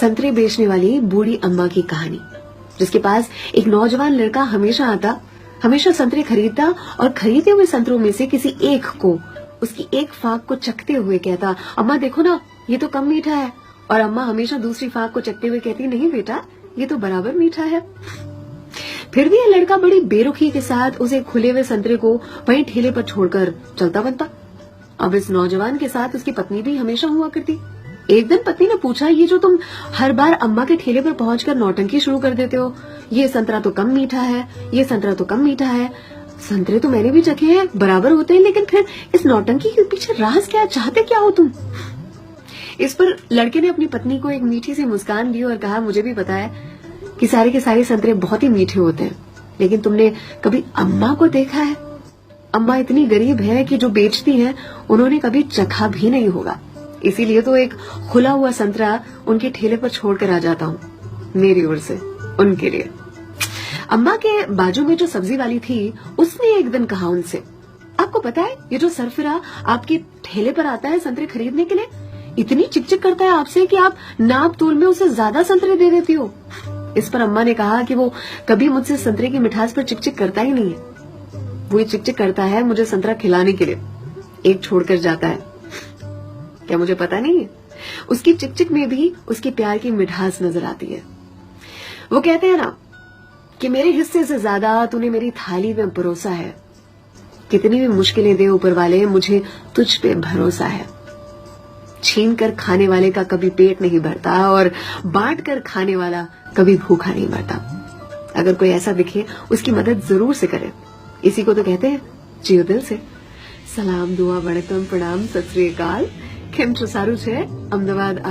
संतरे बेचने वाली बूढ़ी अम्मा की कहानी, जिसके पास एक नौजवान लड़का हमेशा आता, हमेशा संतरे खरीदता और खरीदे हुए संतरों में से किसी एक को, उसकी एक फाक को चखते हुए कहता, अम्मा देखो ना, ये तो कम मीठा है। और अम्मा हमेशा दूसरी फाक को चखते हुए कहती, नहीं बेटा, ये तो बराबर मीठा है। फिर भी ये लड़का बड़ी बेरुखी के साथ उसे खुले हुए संतरे को वहीं ठेले पर छोड़कर चलता बनता। अब इस नौजवान के साथ उसकी पत्नी भी हमेशा हुआ करती। एक दिन पत्नी ने पूछा, ये जो तुम हर बार अम्मा के ठेले पर पहुंचकर नौटंकी शुरू कर देते हो, ये संतरा तो कम मीठा है, ये संतरा तो कम मीठा है। संतरे तो मैंने भी चखे हैं, बराबर होते हैं, लेकिन फिर इस नौटंकी के पीछे राज क्या, चाहते क्या हो तुम? इस पर लड़के ने अपनी पत्नी को एक मीठी सी मुस्कान दी और कहा, मुझे भी पता है कि सारे के सारे संतरे बहुत ही मीठे होते हैं, लेकिन तुमने कभी अम्मा को देखा है? अम्मा इतनी गरीब है कि जो बेचती हैं उन्होंने कभी चखा भी नहीं होगा, इसीलिए तो एक खुला हुआ संतरा उनके ठेले पर छोड़कर आ जाता हूँ, मेरी ओर से उनके लिए। अम्मा के बाजू में जो सब्जी वाली थी, उसने एक दिन कहा उनसे, आपको पता है ये जो सरफिरा आपके ठेले पर आता है संतरे खरीदने के लिए, इतनी चिकचिक करता है आपसे कि आप नाप तोल में उसे ज्यादा संतरे दे देती हो। इस पर अम्मा ने कहा कि वो कभी मुझसे संतरे की मिठास पर चिकचिक करता ही नहीं है, वो ये चिकचिक करता है मुझे संतरा खिलाने के लिए, एक छोड़कर जाता है। क्या मुझे पता नहीं है? उसकी चिकचिक में भी उसके प्यार की मिठास नजर आती है। वो कहते हैं ना कि मेरे हिस्से से ज्यादा तूने मेरी थाली में परोसा है, कितनी भी मुश्किलें दे ऊपर वाले, मुझे तुझ पे भरोसा है। छीन कर खाने वाले का कभी पेट नहीं भरता और बांट कर खाने वाला कभी भूखा नहीं मरता। अगर कोई ऐसा दिखे, उसकी मदद जरूर से करे। इसी को तो कहते हैं जियो दिल से। सलाम, दुआ, वणकम, प्रणाम, सत श्री अकाल, केम छो, सारू छे? अहमदाबाद